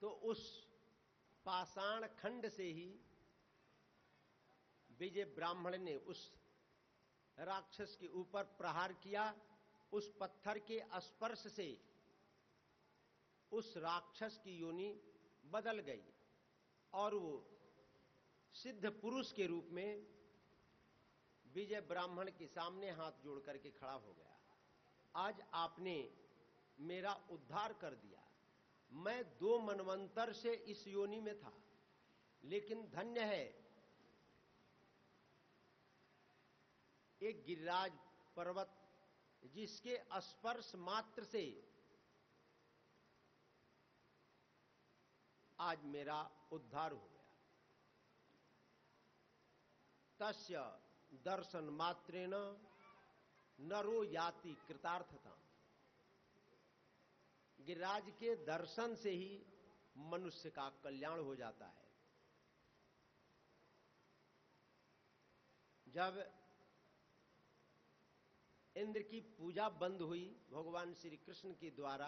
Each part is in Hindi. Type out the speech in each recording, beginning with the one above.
तो उस पाषाण खंड से ही विजय ब्राह्मण ने उस राक्षस के ऊपर प्रहार किया। उस पत्थर के स्पर्श से उस राक्षस की योनि बदल गई और वो सिद्ध पुरुष के रूप में विजय ब्राह्मण के सामने हाथ जोड़ करके खड़ा हो गया। आज आपने मेरा उद्धार कर दिया। मैं 2 मनवंतर से इस योनि में था, लेकिन धन्य है एक गिरिराज पर्वत जिसके स्पर्श मात्र से आज मेरा उद्धार हो गया। तस्य दर्शन मात्रेण नरो याति कृतार्थता। गिरिराज के दर्शन से ही मनुष्य का कल्याण हो जाता है। जब इंद्र की पूजा बंद हुई भगवान श्री कृष्ण के द्वारा,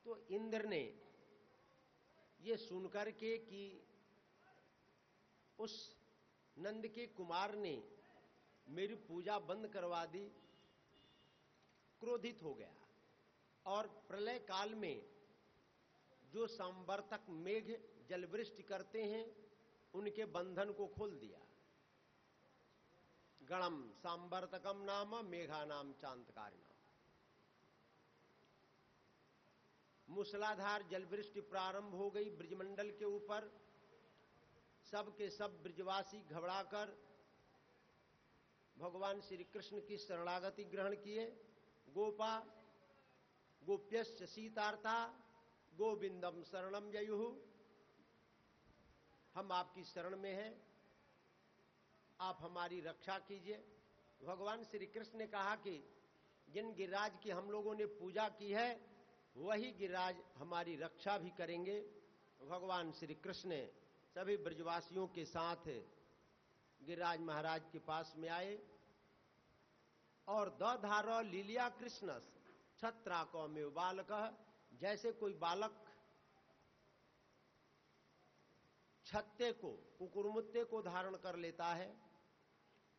तो इंद्र ने ये सुनकर के कि उस नंद के कुमार ने मेरी पूजा बंद करवा दी, क्रोधित हो गया और प्रलय काल में जो संवर्तक मेघ जलवृष्टि करते हैं उनके बंधन को खोल दिया। गणम सांवर्तकम नाम मेघा नाम चांतकारिणाम। मूसलाधार जलवृष्टि प्रारंभ हो गई ब्रजमंडल के ऊपर। सब के सब ब्रजवासी घबराकर भगवान श्री कृष्ण की शरणागति ग्रहण किए। गोपा गोप्यश्च सीतार्ता गोविंदम शरणम जयुः। हम आपकी शरण में हैं, आप हमारी रक्षा कीजिए। भगवान श्री कृष्ण ने कहा कि जिन गिरिराज की हम लोगों ने पूजा की है वही गिरिराज हमारी रक्षा भी करेंगे। भगवान श्री कृष्ण ने सभी ब्रजवासियों के साथ गिरिराज महाराज के पास में आए और दधारो लीलिया कृष्ण छत्राको में बालक। जैसे कोई बालक छत्ते को कुकुरमुत्ते को धारण कर लेता है,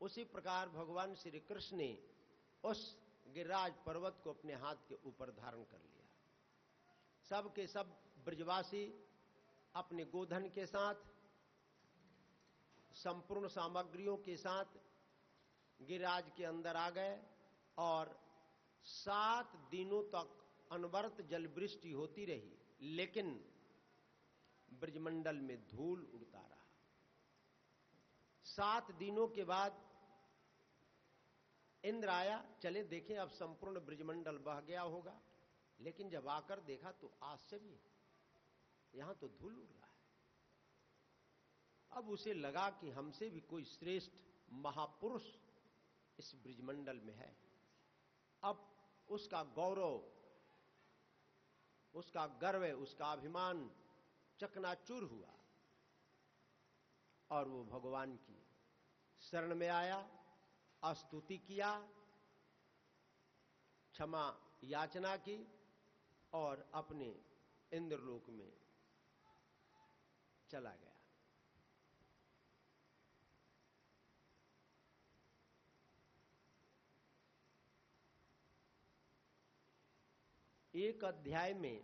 उसी प्रकार भगवान श्री कृष्ण ने उस गिरिराज पर्वत को अपने हाथ के ऊपर धारण कर लिया। सब के सब ब्रजवासी अपने गोधन के साथ संपूर्ण सामग्रियों के साथ गिरिराज के अंदर आ गए और 7 दिनों तक अनवरत जलवृष्टि होती रही, लेकिन ब्रजमंडल में धूल उड़ता रहा। 7 दिनों के बाद इंद्र आया, चले देखें अब संपूर्ण ब्रजमंडल बह गया होगा, लेकिन जब आकर देखा तो आश्चर्य, यहां तो धूल उड़ रहा है। अब उसे लगा कि हमसे भी कोई श्रेष्ठ महापुरुष इस ब्रजमंडल में है। अब उसका गौरव, उसका गर्व, उसका अभिमान चकनाचूर हुआ और वो भगवान की शरण में आया, स्तुति किया, क्षमा याचना की और अपने इंद्रलोक में चला गया। एक अध्याय में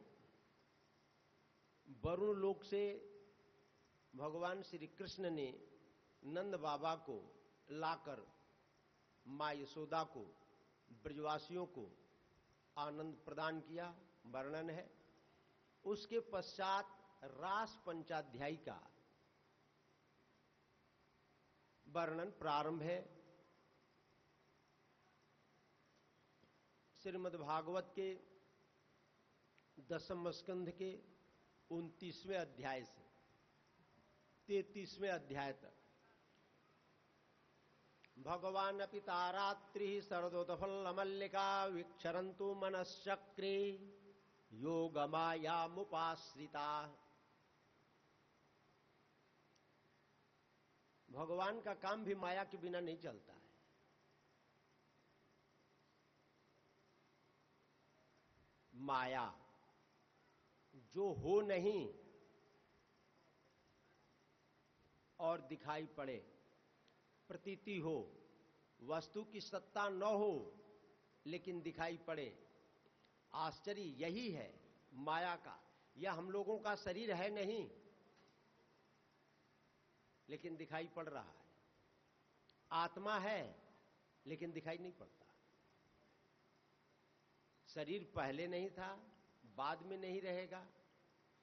वरुण लोक से भगवान श्री कृष्ण ने नंद बाबा को लाकर मां यशोदा को, ब्रजवासियों को आनंद प्रदान किया, वर्णन है। उसके पश्चात रास पंचाध्यायी का वर्णन प्रारंभ है। श्रीमद् भागवत के 10वें स्कंध के 29वें अध्याय से 33वें अध्याय तक भगवान अपि तारात्रि शरदोत्फल मल्लिका विक्षरन्तु मनश्चक्रे योगमायामुपाश्रिता। भगवान का काम भी माया के बिना नहीं चलता है। माया जो हो नहीं और दिखाई पड़े, प्रतीति हो, वस्तु की सत्ता न हो लेकिन दिखाई पड़े, आश्चर्य यही है माया का। यह हम लोगों का शरीर है नहीं, लेकिन दिखाई पड़ रहा है। आत्मा है लेकिन दिखाई नहीं पड़ता। शरीर पहले नहीं था, बाद में नहीं रहेगा,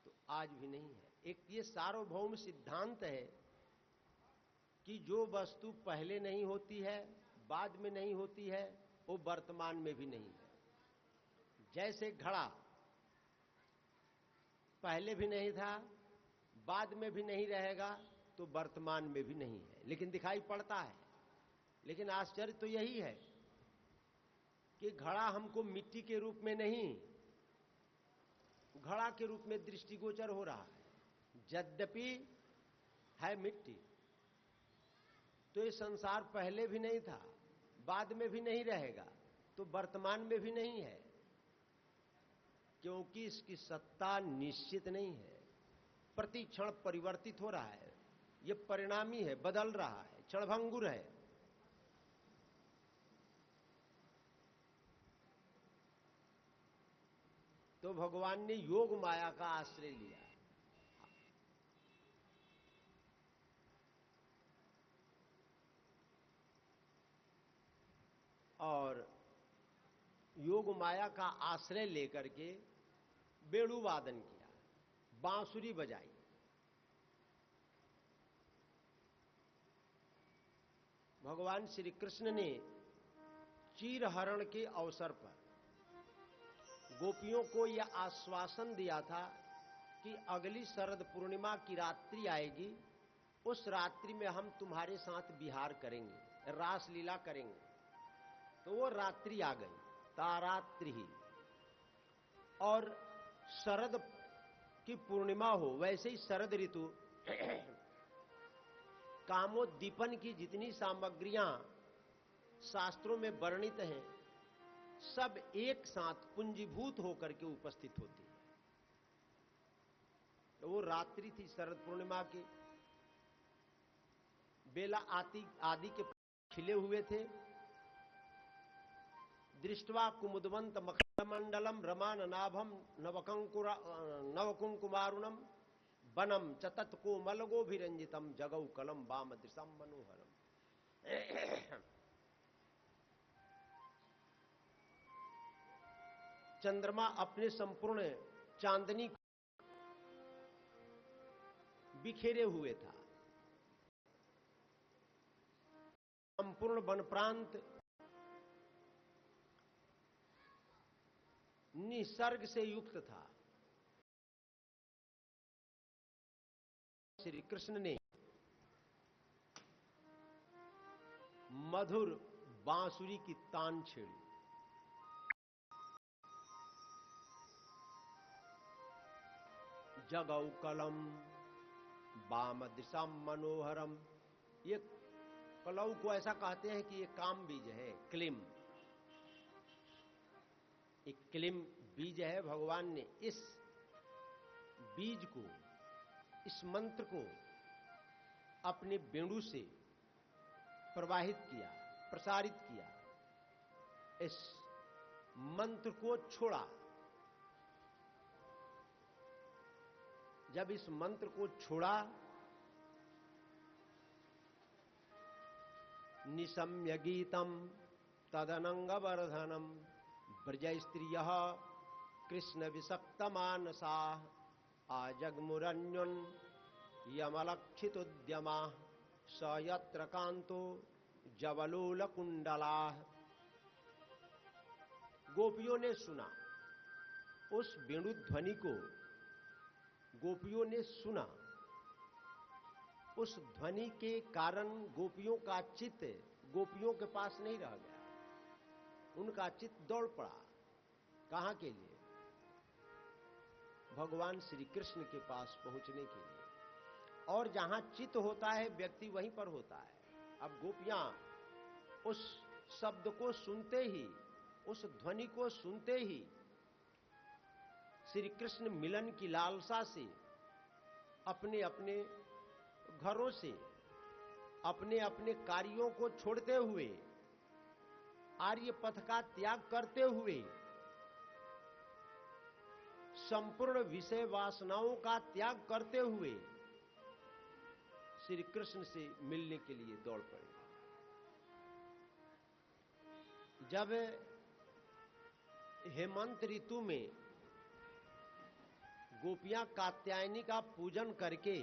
तो आज भी नहीं है। एक ये सार्वभौम सिद्धांत है कि जो वस्तु पहले नहीं होती है, बाद में नहीं होती है, वो वर्तमान में भी नहीं है। जैसे घड़ा पहले भी नहीं था, बाद में भी नहीं रहेगा, तो वर्तमान में भी नहीं है, लेकिन दिखाई पड़ता है। लेकिन आश्चर्य तो यही है कि घड़ा हमको मिट्टी के रूप में नहीं, घड़ा के रूप में दृष्टिगोचर हो रहा है। यद्यपि है मिट्टी, तो ये संसार पहले भी नहीं था, बाद में भी नहीं रहेगा, तो वर्तमान में भी नहीं है, क्योंकि इसकी सत्ता निश्चित नहीं है। प्रति क्षण परिवर्तित हो रहा है, ये परिणामी है, बदल रहा है, क्षणभंगुर है। तो भगवान ने योग माया का आश्रय लिया। और योग माया का आश्रय लेकर के बेणु वादन किया, बांसुरी बजाई। भगवान श्री कृष्ण ने चीरहरण के अवसर पर गोपियों को यह आश्वासन दिया था कि अगली शरद पूर्णिमा की रात्रि आएगी, उस रात्रि में हम तुम्हारे साथ विहार करेंगे, रास लीला करेंगे। तो वो रात्रि आ गई, तारात्रि ही। और शरद की पूर्णिमा हो, वैसे ही शरद ऋतु कामोद्दीपन की जितनी सामग्रियां शास्त्रों में वर्णित हैं, सब एक साथ पुंजीभूत होकर के उपस्थित होती है। तो वो रात्रि थी शरद पूर्णिमा की। बेला आदि के खिले हुए थे। दृष्ट्वा कुमुदवंत मखमंडलम रमाननाभम नवकुंकुमारुणम वनम चतत कोमलगोभिरंजितम जगौ कलम वाम दिशम मनोहरम। चंद्रमा अपने संपूर्ण चांदनी बिखेरे हुए था। संपूर्ण वन प्रांत निसर्ग से युक्त था। श्री कृष्ण ने मधुर बांसुरी की तान छेड़ी। जगौ कलम वाम दिशा मनोहरम। ये कलौ को ऐसा कहते हैं कि ये काम बीज है, क्लिम। एक क्लिम बीज है। भगवान ने इस बीज को, इस मंत्र को अपने वेणु से प्रवाहित किया, प्रसारित किया। इस मंत्र को छोड़ा। जब इस मंत्र को छोड़ा, निशम्य गीतम तदनंगवर्धनम ब्रज स्त्रियः कृष्ण विषक्त मानसा आजगमुरन्युन यमलक्षितोद्यमा स यत्र कांतो जवलोल कुंडला। गोपियों ने सुना, उस वेणु ध्वनि को गोपियों ने सुना। उस ध्वनि के कारण गोपियों का चित्त गोपियों के पास नहीं रह गया। उनका चित्त दौड़ पड़ा। कहां के लिए? भगवान श्री कृष्ण के पास पहुंचने के लिए। और जहां चित्त होता है व्यक्ति वहीं पर होता है। अब गोपियां उस शब्द को सुनते ही, उस ध्वनि को सुनते ही श्री कृष्ण मिलन की लालसा से अपने अपने घरों से अपने अपने कार्यों को छोड़ते हुए, आर्य पथ का त्याग करते हुए, संपूर्ण विषय वासनाओं का त्याग करते हुए श्री कृष्ण से मिलने के लिए दौड़ पड़े। जब हेमंत ऋतु में गोपियां कात्यायनी का पूजन करके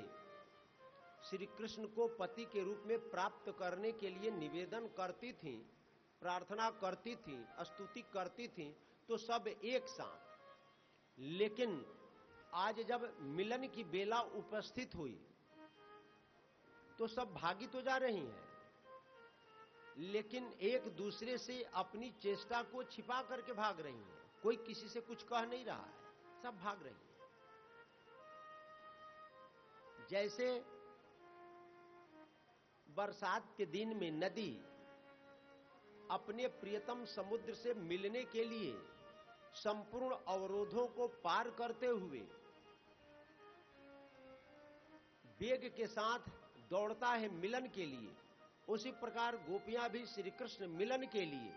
श्री कृष्ण को पति के रूप में प्राप्त करने के लिए निवेदन करती थीं, प्रार्थना करती थीं, स्तुति करती थीं, तो सब एक साथ। लेकिन आज जब मिलन की बेला उपस्थित हुई तो सब भागी तो जा रही हैं, लेकिन एक दूसरे से अपनी चेष्टा को छिपा करके भाग रही हैं। कोई किसी से कुछ कह नहीं रहा है, सब भाग रही हैं। जैसे बरसात के दिन में नदी अपने प्रियतम समुद्र से मिलने के लिए संपूर्ण अवरोधों को पार करते हुए वेग के साथ दौड़ता है मिलन के लिए, उसी प्रकार गोपियां भी श्री कृष्ण मिलन के लिए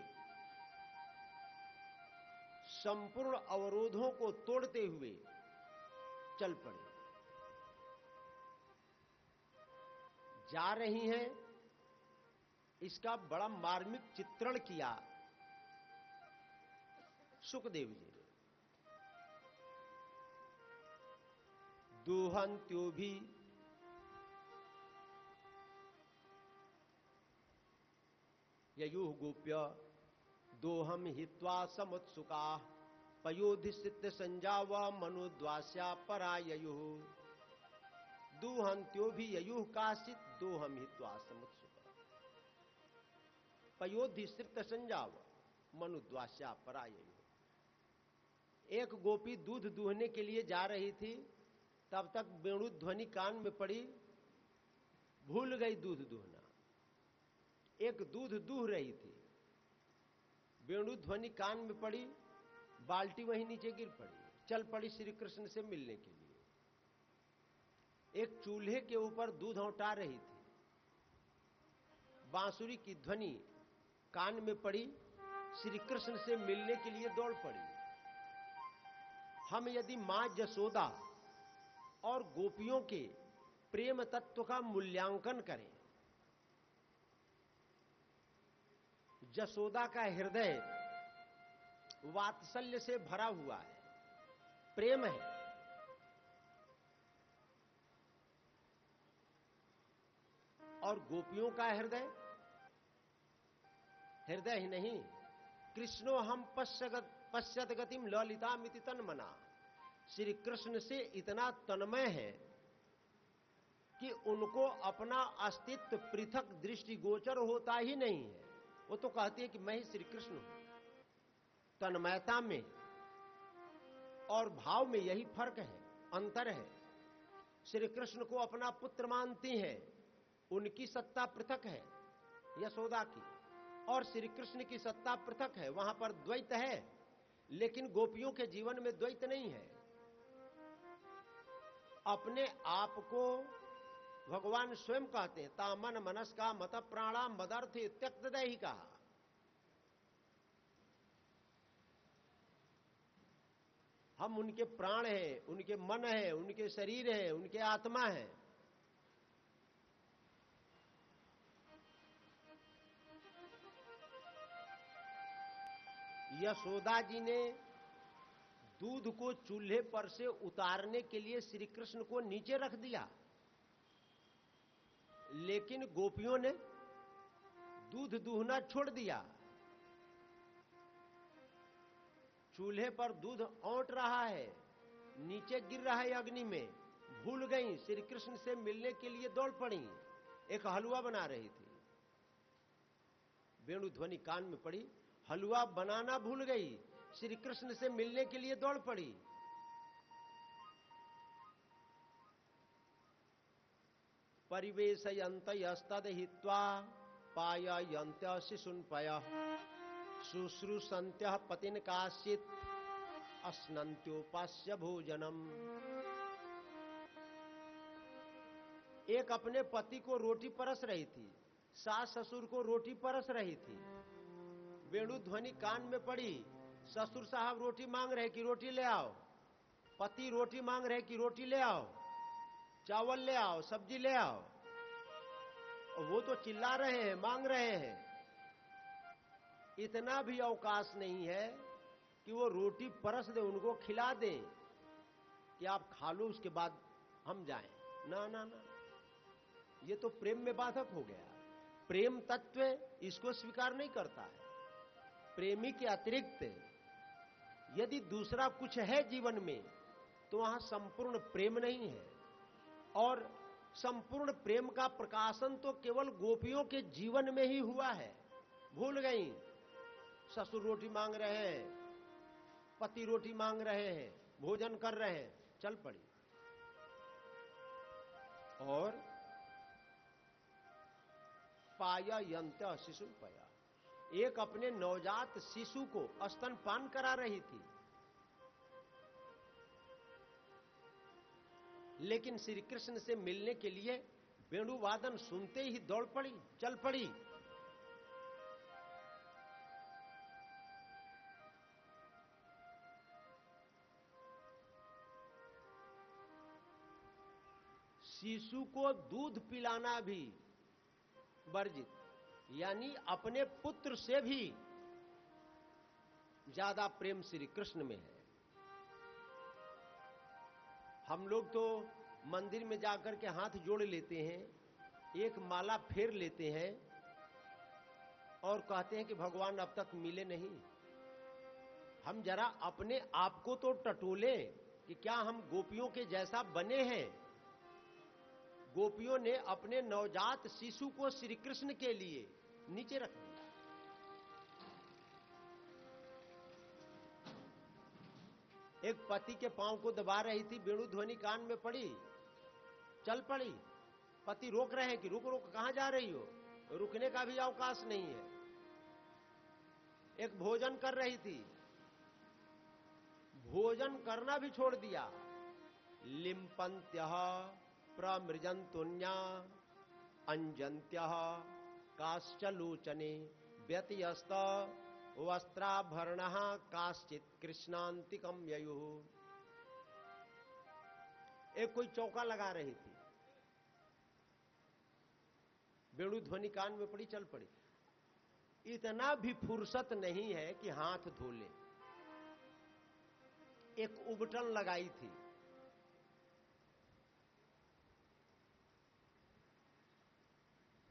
संपूर्ण अवरोधों को तोड़ते हुए चल पड़े। जा रही हैं, इसका बड़ा मार्मिक चित्रण किया सुखदेव जी ने। दुहंत्यो भी ययुः गोप्य दोहम हित्वा समुत्सुका पयोधिसित संजाव मनुद्वास्या पराययुः। दुहंत्यो भी ययुः काचित् दोहम हित्वा समुत्सुका पयोधिसित संजाव मनुद्वास्या पराययुः। एक गोपी दूध दूहने के लिए जा रही थी, तब तक वेणु ध्वनि कान में पड़ी, भूल गई दूध दूहना। एक दूध दूह रही थी, वेणु ध्वनि कान में पड़ी, बाल्टी वहीं नीचे गिर पड़ी, चल पड़ी श्री कृष्ण से मिलने के लिए। एक चूल्हे के ऊपर दूध औटा रही थी, बांसुरी की ध्वनि कान में पड़ी, श्री कृष्ण से मिलने के लिए दौड़ पड़ी। हम यदि मां जसोदा और गोपियों के प्रेम तत्व का मूल्यांकन करें, जसोदा का हृदय वात्सल्य से भरा हुआ है, प्रेम है। और गोपियों का हृदय ही नहीं, कृष्णो हम पश्यत गतिम ललितामिति तन्मना। श्री कृष्ण से इतना तन्मय है कि उनको अपना अस्तित्व पृथक दृष्टिगोचर होता ही नहीं है। वो तो कहती है कि मैं ही श्री कृष्ण हूं। तन्मयता में और भाव में यही फर्क है, अंतर है। श्री कृष्ण को अपना पुत्र मानती हैं, उनकी सत्ता पृथक है यशोदा की, और श्री कृष्ण की सत्ता पृथक है, वहां पर द्वैत है। लेकिन गोपियों के जीवन में द्वैत नहीं है। अपने आप को भगवान स्वयं कहते हैं, तामन मनस्का मत प्राणा मदर्थ त्यक्त दही कहा। हम उनके प्राण हैं, उनके मन है, उनके शरीर है, उनके आत्मा है। यशोदा जी ने दूध को चूल्हे पर से उतारने के लिए श्री कृष्ण को नीचे रख दिया, लेकिन गोपियों ने दूध दूहना छोड़ दिया। चूल्हे पर दूध औंट रहा है, नीचे गिर रहा है अग्नि में, भूल गई, श्री कृष्ण से मिलने के लिए दौड़ पड़ी। एक हलवा बना रही थी, वेणु ध्वनि कान में पड़ी, हलवा बनाना भूल गई, श्री कृष्ण से मिलने के लिए दौड़ पड़ी। परिवेशयन्तस्तद हित्वा पाययन्त्य शिशुन्पयः शुश्रूषन्त्यः पतिन काश्चित् अस्नन्त्योपास्य भोजनम। एक अपने पति को रोटी परस रही थी, सास ससुर को रोटी परस रही थी। वेणु ध्वनि कान में पड़ी, ससुर साहब रोटी मांग रहे कि रोटी ले आओ, पति रोटी मांग रहे कि रोटी ले आओ, चावल ले आओ, सब्जी ले आओ। और वो तो चिल्ला रहे हैं, मांग रहे हैं। इतना भी अवकाश नहीं है कि वो रोटी परस दे, उनको खिला दे कि आप खा लो उसके बाद हम जाएं। ना ना ना, ये तो प्रेम में बाधक हो गया। प्रेम तत्व इसको स्वीकार नहीं करता है। प्रेमी के अतिरिक्त यदि दूसरा कुछ है जीवन में तो वहां संपूर्ण प्रेम नहीं है। और संपूर्ण प्रेम का प्रकाशन तो केवल गोपियों के जीवन में ही हुआ है। भूल गई, ससुर रोटी मांग रहे हैं, पति रोटी मांग रहे हैं, भोजन कर रहे हैं, चल पड़ी। और पाया यंत शिशु पया, एक अपने नवजात शिशु को स्तनपान करा रही थी, लेकिन श्री कृष्ण से मिलने के लिए वेणुवादन सुनते ही दौड़ पड़ी, चल पड़ी। शिशु को दूध पिलाना भी वर्जित, यानी अपने पुत्र से भी ज्यादा प्रेम श्री कृष्ण में है। हम लोग तो मंदिर में जाकर के हाथ जोड़ लेते हैं, एक माला फेर लेते हैं और कहते हैं कि भगवान अब तक मिले नहीं। हम जरा अपने आप को तो टटोले कि क्या हम गोपियों के जैसा बने हैं। गोपियों ने अपने नवजात शिशु को श्री कृष्ण के लिए नीचे रख दिया। एक पति के पांव को दबा रही थी, वेणु ध्वनि कान में पड़ी, चल पड़ी। पति रोक रहे हैं कि रुक रुक, कहां जा रही हो, रुकने का भी अवकाश नहीं है। एक भोजन कर रही थी, भोजन करना भी छोड़ दिया। लिंपन्त्यः प्रमृजन्तुन्या अंजन्त्यः काश्चलोचने व्यतियस्त वस्त्राभरणः काश्चित् कृष्णान्तिकं ययुः। एक कोई चौका लगा रही थी, वेणु ध्वनि कान में पड़ी, चल पड़ी। इतना भी फुर्सत नहीं है कि हाथ धो ले। एक उबटन लगाई थी,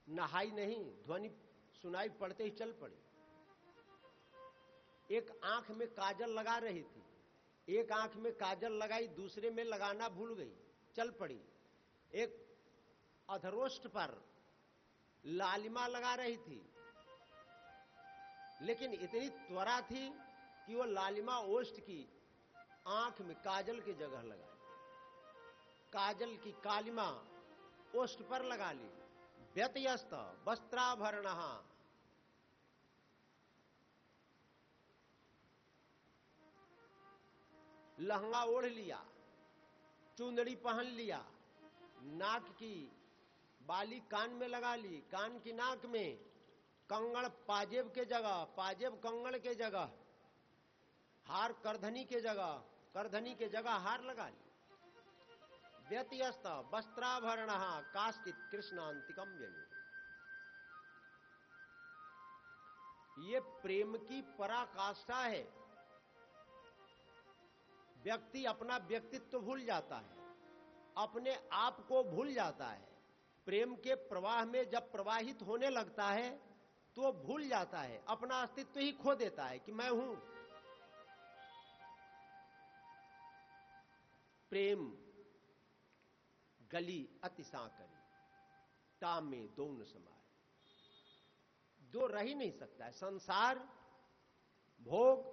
नहाई नहीं, ध्वनि सुनाई पड़ते ही चल पड़ी। एक आंख में काजल लगा रही थी, एक आंख में काजल लगाई, दूसरे में लगाना भूल गई, चल पड़ी। एक अधरोष्ठ पर लालिमा लगा रही थी, लेकिन इतनी त्वरा थी कि वो लालिमा ओष्ठ की आंख में काजल की जगह लगाई, काजल की कालिमा ओष्ठ पर लगा ली। व्यत्यस्त वस्त्राभरणः, लहंगा ओढ़ लिया, चुंदड़ी पहन लिया, नाक की बाली कान में लगा ली, कान की नाक में, कंगड़ पाजेब के जगह, पाजेब कंगड़ के जगह, हार करधनी के जगह, करधनी के जगह हार लगा ली। व्यत्यस्त वस्त्राभरणः काश्चित् कृष्णान्तिकं ययुः। ये प्रेम की पराकाष्ठा है। व्यक्ति अपना व्यक्तित्व भूल जाता है, अपने आप को भूल जाता है। प्रेम के प्रवाह में जब प्रवाहित होने लगता है तो भूल जाता है, अपना अस्तित्व ही खो देता है कि मैं हूं। प्रेम गली अति सांकरी, तामे दोन समाए, दो रह ही नहीं सकता है। संसार, भोग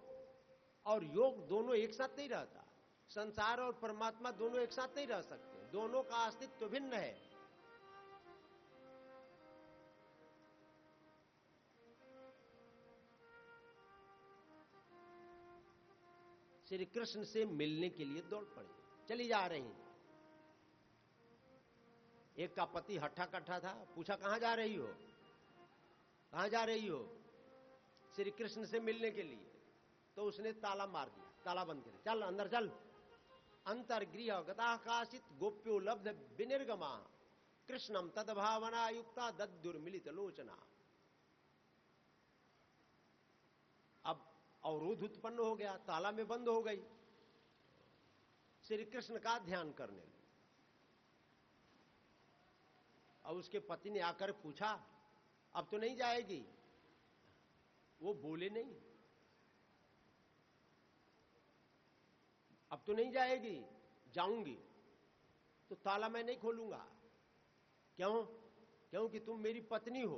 और योग दोनों एक साथ नहीं रहता। संसार और परमात्मा दोनों एक साथ नहीं रह सकते, दोनों का अस्तित्व भिन्न है। श्री कृष्ण से मिलने के लिए दौड़ पड़ी, चली जा रही। एक का पति हट्ठा कट्ठा था, पूछा कहां जा रही हो, कहां जा रही हो? श्री कृष्ण से मिलने के लिए। तो उसने ताला मार दिया, ताला बंद कर, चल अंदर चल। अंतर्गृह गताकाशित गोप्यो लब्ध विनिर्गमा कृष्णम तदभावना युक्ता दद्दुर्मिलित लोचना। अब अवरोध उत्पन्न हो गया, ताला में बंद हो गई, श्री कृष्ण का ध्यान करने लगी। अब उसके पति ने आकर पूछा, अब तो नहीं जाएगी? वो बोले नहीं, अब तो नहीं जाएगी। जाऊंगी तो ताला मैं नहीं खोलूंगा। क्यों? क्योंकि तुम मेरी पत्नी हो।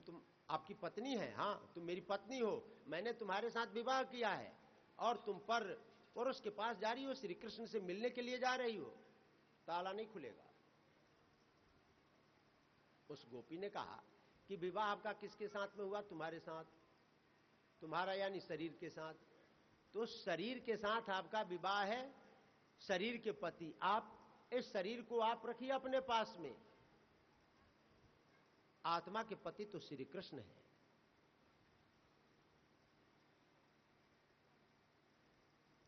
तुम आपकी पत्नी है, हां तुम मेरी पत्नी हो, मैंने तुम्हारे साथ विवाह किया है और तुम पर पुरुष के पास जा रही हो, श्री कृष्ण से मिलने के लिए जा रही हो, ताला नहीं खुलेगा। उस गोपी ने कहा कि विवाह आपका किसके साथ में हुआ? तुम्हारे साथ। तुम्हारा यानी शरीर के साथ। तो शरीर के साथ आपका विवाह है, शरीर के पति आप, इस शरीर को आप रखिए अपने पास में, आत्मा के पति तो श्री कृष्ण है।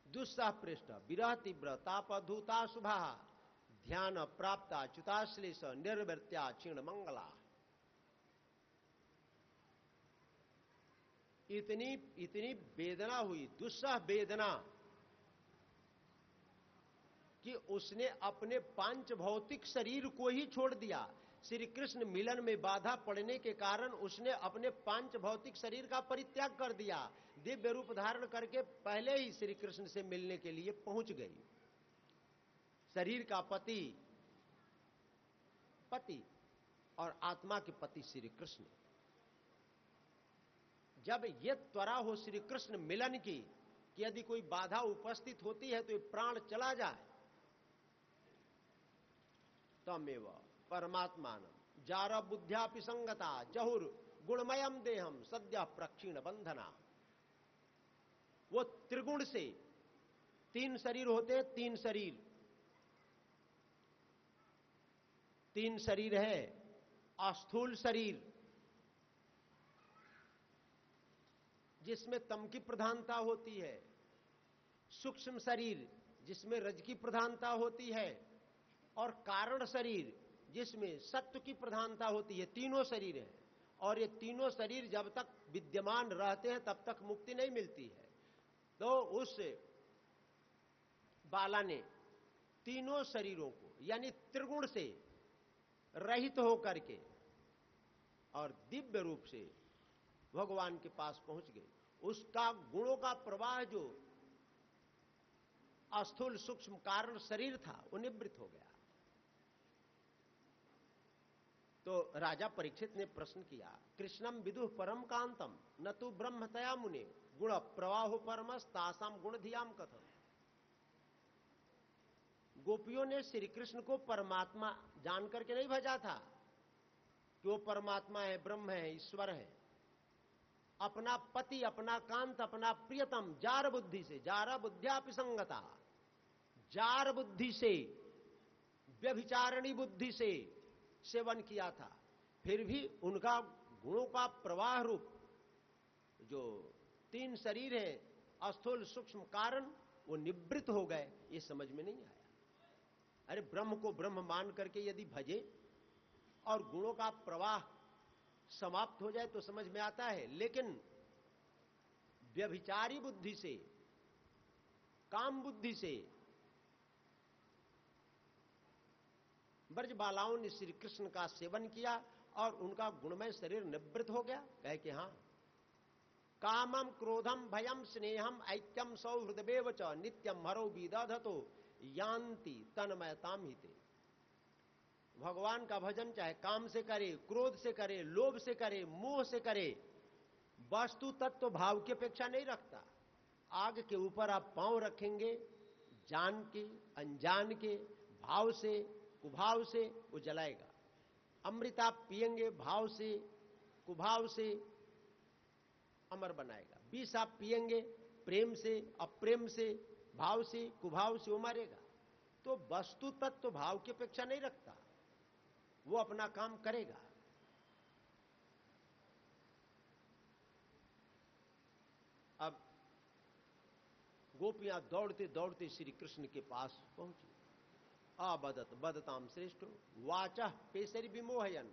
दुस्सह पृष्ठ विरह तीव्र तापधूता शुभा ध्यान प्राप्ता च्युताश्लेष निर्वृत्या क्षीण मंगला। इतनी वेदना हुई, दुस्सह वेदना, कि उसने अपने पांच भौतिक शरीर को ही छोड़ दिया। श्री कृष्ण मिलन में बाधा पड़ने के कारण उसने अपने पांच भौतिक शरीर का परित्याग कर दिया। दिव्य रूप धारण करके पहले ही श्री कृष्ण से मिलने के लिए पहुंच गई। शरीर का पति और आत्मा के पति श्री कृष्ण। जब यह त्वरा हो श्री कृष्ण मिलन की कि यदि कोई बाधा उपस्थित होती है तो प्राण चला जाए, तमेव परमात्मानम जार बुद्ध्यापि संगता जहुर गुणमयम देहम सद्य प्रक्षीण बंधना। वो त्रिगुण से, तीन शरीर होते, तीन शरीर है। अस्थूल शरीर जिसमें तम की प्रधानता होती है, सूक्ष्म शरीर जिसमें रज की प्रधानता होती है, और कारण शरीर जिसमें सत्व की प्रधानता होती है। तीनों शरीर हैं और ये तीनों शरीर जब तक विद्यमान रहते हैं तब तक मुक्ति नहीं मिलती है। तो उस बाला ने तीनों शरीरों को यानी त्रिगुण से रहित होकर के और दिव्य रूप से भगवान के पास पहुंच गई। उसका गुणों का प्रवाह जो अस्थूल सूक्ष्म कारण शरीर था वो निवृत्त हो गया। तो राजा परीक्षित ने प्रश्न किया, कृष्णम विदुः परम कांतम न तो ब्रह्मतया मुने गुण प्रवाहो परमस तासाम गुण धियाम कथम। गोपियों ने श्री कृष्ण को परमात्मा जान करके नहीं भजा था कि वो परमात्मा है, ब्रह्म है, ईश्वर है। अपना पति, अपना कांत, अपना प्रियतम जार बुद्धि से, जारा बुद्ध्यापि संगता, जार बुद्धि से, व्यभिचारिणी बुद्धि से सेवन किया था। फिर भी उनका गुणों का प्रवाह रूप जो तीन शरीर है, अस्थूल सूक्ष्म कारण, वो निवृत्त हो गए। ये समझ में नहीं आया। अरे ब्रह्म को ब्रह्म मान करके यदि भजे और गुणों का प्रवाह समाप्त हो जाए तो समझ में आता है, लेकिन व्यभिचारी बुद्धि से, काम बुद्धि से ब्रजबालाओं ने श्री कृष्ण का सेवन किया और उनका गुणमय शरीर निवृत्त हो गया। कहे कि हां, कामम क्रोधम भयम स्नेहम ऐक्यम सौहृदमेव च नित्यम हरो विदधतो यान्ति तन्मयताम हिते। भगवान का भजन चाहे काम से करे, क्रोध से करे, लोभ से करे, मोह से करे, वस्तु तत्व भाव की अपेक्षा नहीं रखता। आग के ऊपर आप पांव रखेंगे, जान के अनजान के भाव से कुभाव से वो जलाएगा। अमृत आप पिएंगे भाव से कुभाव से, अमर बनाएगा। विष आप पिएंगे प्रेम से, अप्रेम से, भाव से, कुभाव से वो मारेगा। तो वस्तु तत्व भाव की अपेक्षा नहीं रखता, वो अपना काम करेगा। अब गोपियां दौड़ते दौड़ते श्री कृष्ण के पास पहुंची। अबदत बदताम श्रेष्ठ वाचः पेशरी विमोहयन।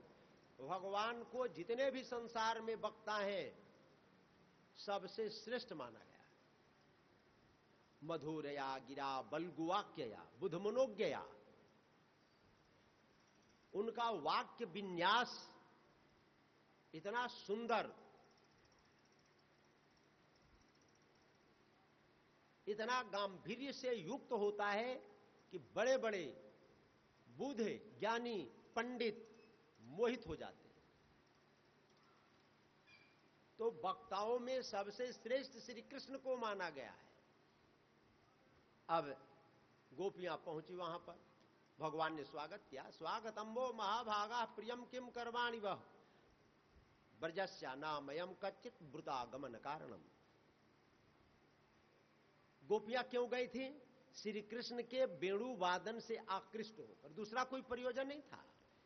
भगवान को जितने भी संसार में वक्ता हैं सबसे श्रेष्ठ माना गया। मधुरया गिरा बलगुवाक्यया बुधमनोज्ञया, उनका वाक्य विन्यास इतना सुंदर, इतना गांभीर्य से युक्त होता है कि बड़े बड़े बूढ़े ज्ञानी पंडित मोहित हो जाते हैं। तो वक्ताओं में सबसे श्रेष्ठ श्री कृष्ण को माना गया है। अब गोपियां पहुंची वहां पर, भगवान ने स्वागत किया। स्वागतम वो महाभागा प्रियम किम करवाणि वह ब्रजस्या नामयम कच्चित ब्रुतागमन कारणम। गोपियां क्यों गई थी? श्री कृष्ण के वेणु वादन से आकृष्ट होकर, दूसरा कोई प्रयोजन नहीं था।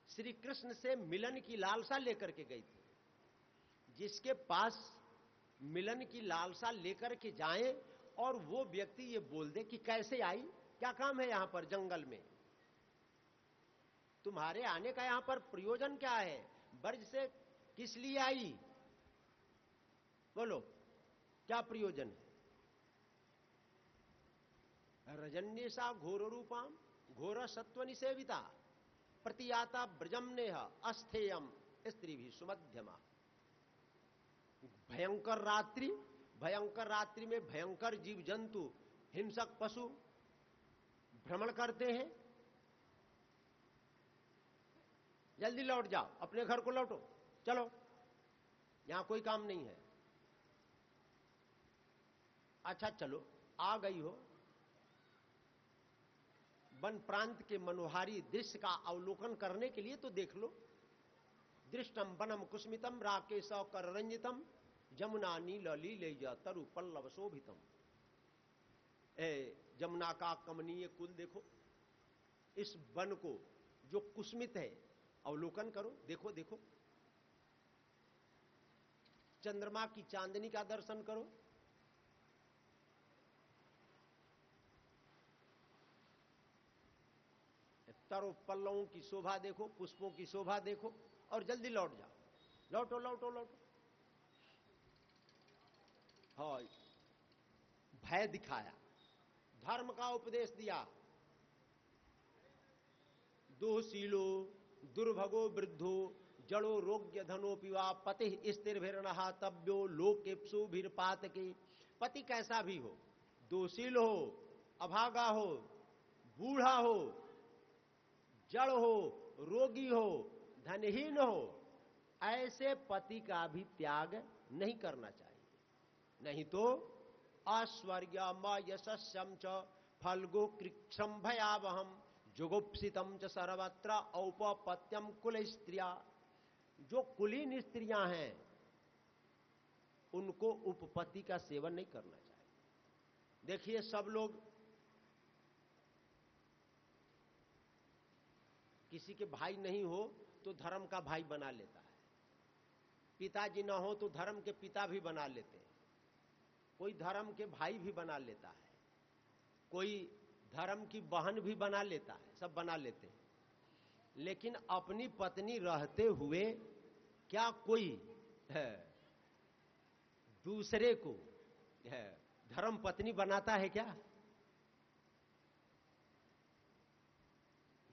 श्री कृष्ण से मिलन की लालसा लेकर के गई थी। जिसके पास मिलन की लालसा लेकर के जाए और वो व्यक्ति ये बोल दे कि कैसे आई, क्या काम है यहां पर जंगल में, तुम्हारे आने का यहां पर प्रयोजन क्या है, ब्रज से किस लिए आई, बोलो क्या प्रयोजन है? रजन्येषा घोर रूपाम घोर सत्व निसेविता प्रतियाता ब्रजम नेह अस्थेयम स्त्री भी सुमध्यमा। भयंकर रात्रि में भयंकर जीव जंतु, हिंसक पशु भ्रमण करते हैं। जल्दी लौट जाओ, अपने घर को लौटो, चलो यहां कोई काम नहीं है। अच्छा चलो, आ गई हो, वन प्रांत के मनोहारी दृश्य का अवलोकन करने के लिए तो देख लो। दृष्टम वनम कुस्मितम राकेश कर रंजितम जमुना नील लीलय तरु पल्लव शोभितम। जमुना का कमनीय कुल देखो, इस वन को जो कुस्मित है अवलोकन करो, देखो देखो। चंद्रमा की चांदनी का दर्शन करो, तरु पल्लवों की शोभा देखो, पुष्पों की शोभा देखो, और जल्दी लौट जाओ, लौटो लौटो लौटो। हाँ, भय दिखाया, धर्म का उपदेश दिया। दोहशीलो दुर्भगो वृद्धो जड़ो रोग्य धनो पिवा पति स्थिरभिर्नहा तब्यो लोकेप्सु भीरपात के। पति कैसा भी हो, दोषील हो, अभागा हो, बूढ़ा हो, जड़ हो, रोगी हो, धनहीन हो, ऐसे पति का भी त्याग नहीं करना चाहिए। नहीं तो अस्वर्गम यशस्यम च फल्गो कृक्षम भयावहम जुगुप्सितम च सर्वत्र औपपत्यम कुल स्त्रिया। जो कुलीन स्त्रियां हैं उनको उपपत्ति का सेवन नहीं करना चाहिए। देखिए, सब लोग किसी के भाई नहीं हो तो धर्म का भाई बना लेता है, पिताजी ना हो तो धर्म के पिता भी बना लेते हैं, कोई धर्म के भाई भी बना लेता है, कोई धर्म की बहन भी बना लेता है, सब बना लेते हैं। लेकिन अपनी पत्नी रहते हुए क्या कोई दूसरे को धर्म पत्नी बनाता है क्या?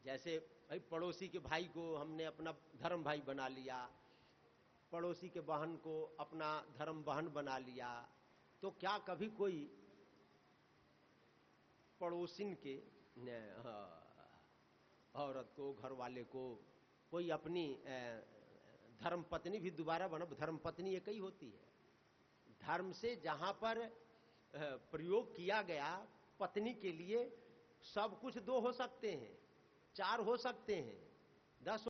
जैसे भाई पड़ोसी के भाई को हमने अपना धर्म भाई बना लिया, पड़ोसी के बहन को अपना धर्म बहन बना लिया, तो क्या कभी कोई पड़ोसिन के औरत को, घर वाले को, कोई अपनी धर्म पत्नी भी दोबारा बना? धर्म पत्नी एक ही होती है। धर्म से जहां पर प्रयोग किया गया पत्नी के लिए, सब कुछ 2 हो सकते हैं, 4 हो सकते हैं, 10